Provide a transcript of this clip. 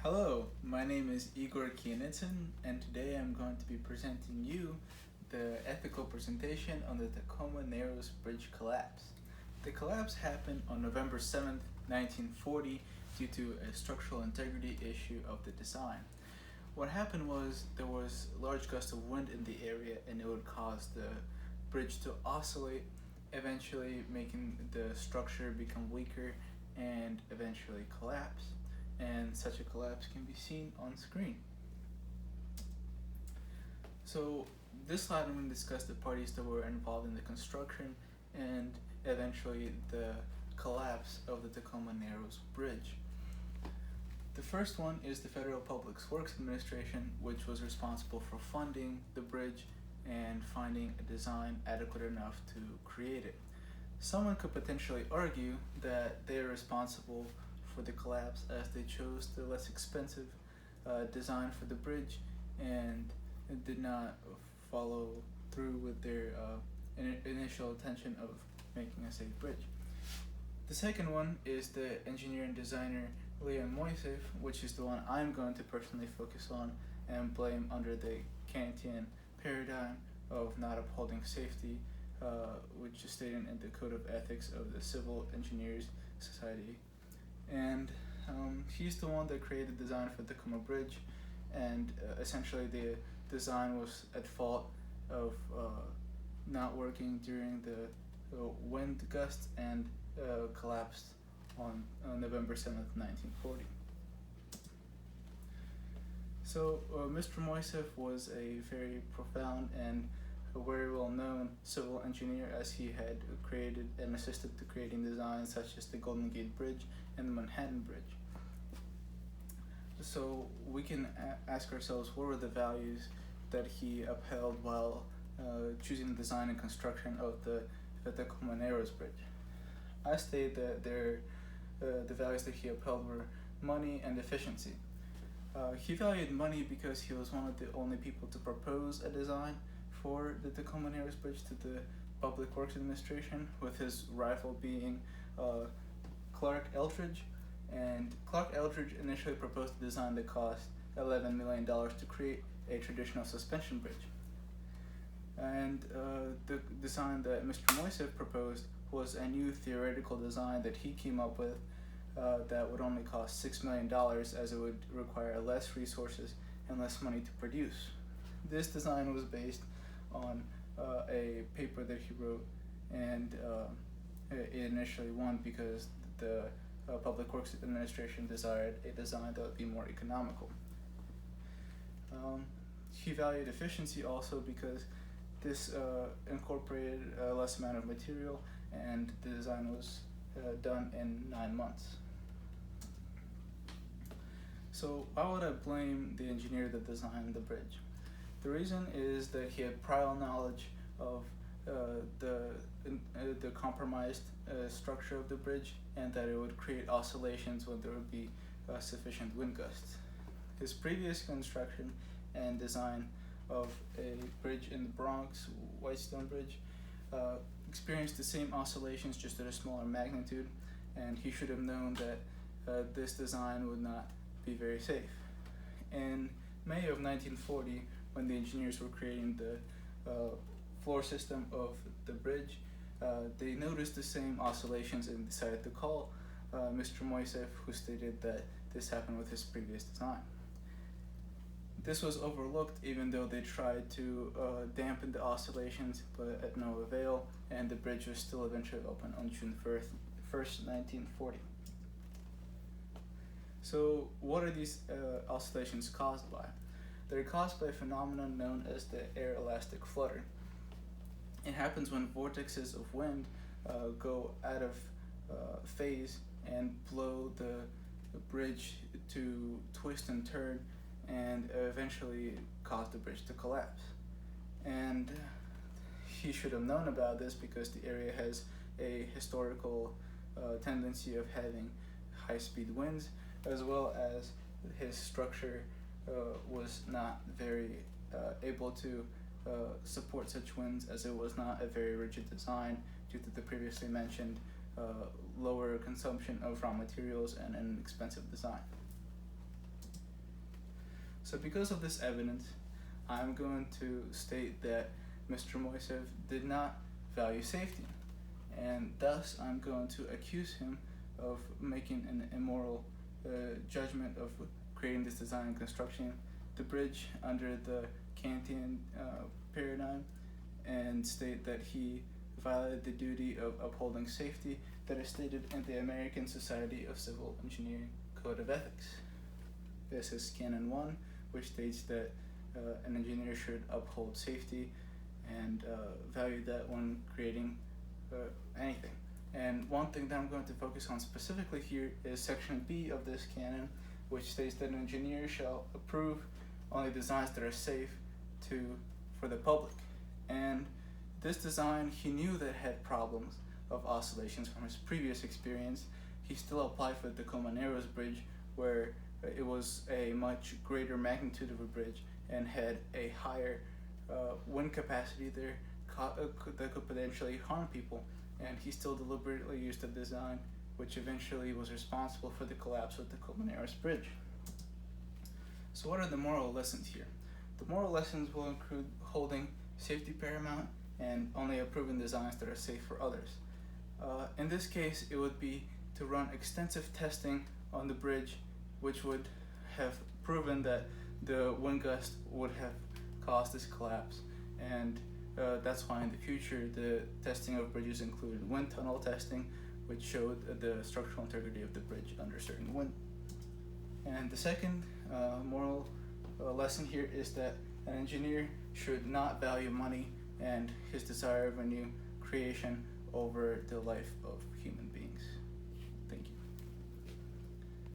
Hello, my name is Igor Kianitsin, and today I'm going to be presenting you the ethical presentation on the Tacoma Narrows Bridge collapse. The collapse happened on November 7th, 1940 due to a structural integrity issue of the design. What happened was there was large gusts of wind in the area and it would cause the bridge to oscillate, eventually making the structure become weaker and eventually collapse. And such a collapse can be seen on screen. So this slide I'm going to discuss the parties that were involved in the construction and eventually the collapse of the Tacoma Narrows Bridge. The first one is the Federal Public Works Administration, which was responsible for funding the bridge and finding a design adequate enough to create it. Someone could potentially argue that they are responsible for the collapse as they chose the less expensive design for the bridge and did not follow through with their initial intention of making a safe bridge. The second one is the engineer and designer Leon Moiseev, which is the one I'm going to personally focus on and blame under the Kantian paradigm of not upholding safety, which is stated in the Code of Ethics of the Civil Engineers Society. And he's the one that created the design for the Tacoma Bridge, and essentially the design was at fault of not working during the wind gusts and collapsed on November 7th, 1940. So Mr. Moiseev was a very profound and a very well-known civil engineer, as he had created and assisted to creating designs such as the Golden Gate Bridge and the Manhattan Bridge. So we can ask ourselves, what were the values that he upheld while choosing the design and construction of the Tacoma Narrows Bridge? I state that the values that he upheld were money and efficiency. He valued money because he was one of the only people to propose a design for the Tacoma Narrows Bridge to the Public Works Administration, with his rival being Clark Eldridge. And Clark Eldridge initially proposed a design that cost $11 million to create a traditional suspension bridge. And the design that Mr. Moiseev proposed was a new theoretical design that he came up with that would only cost $6 million, as it would require less resources and less money to produce. This design was based on a paper that he wrote, and it initially won because the Public Works Administration desired a design that would be more economical. He valued efficiency also because this incorporated a less amount of material, and the design was done in 9 months. So why would I blame the engineer that designed the bridge? The reason is that he had prior knowledge of the compromised structure of the bridge, and that it would create oscillations when there would be sufficient wind gusts. His previous construction and design of a bridge in the Bronx, Whitestone Bridge, experienced the same oscillations, just at a smaller magnitude, and he should have known that this design would not be very safe. In May of 1940, when the engineers were creating the floor system of the bridge, they noticed the same oscillations and decided to call Mr. Moiseev, who stated that this happened with his previous design. This was overlooked, even though they tried to dampen the oscillations, but at no avail, and the bridge was still eventually open on June 1st, 1940. So what are these oscillations caused by? They're caused by a phenomenon known as the air elastic flutter. It happens when vortexes of wind go out of phase and blow the bridge to twist and turn, and eventually cause the bridge to collapse. And he should have known about this because the area has a historical tendency of having high-speed winds, as well as his structure was not very able to support such winds, as it was not a very rigid design due to the previously mentioned lower consumption of raw materials and an expensive design. So because of this evidence, I'm going to state that Mr. Moiseev did not value safety, and thus I'm going to accuse him of making an immoral judgment of creating this design and construction the bridge under the Kantian paradigm, and state that he violated the duty of upholding safety that is stated in the American Society of Civil Engineering Code of Ethics. This is Canon 1, which states that an engineer should uphold safety and value that when creating anything. And one thing that I'm going to focus on specifically here is section B of this canon, which states that an engineer shall approve only designs that are safe for the public. And this design, he knew that it had problems of oscillations from his previous experience. He still applied for the Tacoma Narrows Bridge, where it was a much greater magnitude of a bridge and had a higher wind capacity there that could potentially harm people. And he still deliberately used a design which eventually was responsible for the collapse of the Tacoma Narrows Bridge. So what are the moral lessons here? The moral lessons will include holding safety paramount and only approving designs that are safe for others. In this case, it would be to run extensive testing on the bridge, which would have proven that the wind gust would have caused this collapse. And that's why in the future the testing of bridges included wind tunnel testing, which showed the structural integrity of the bridge under certain wind. And the second moral lesson here is that an engineer should not value money and his desire of a new creation over the life of human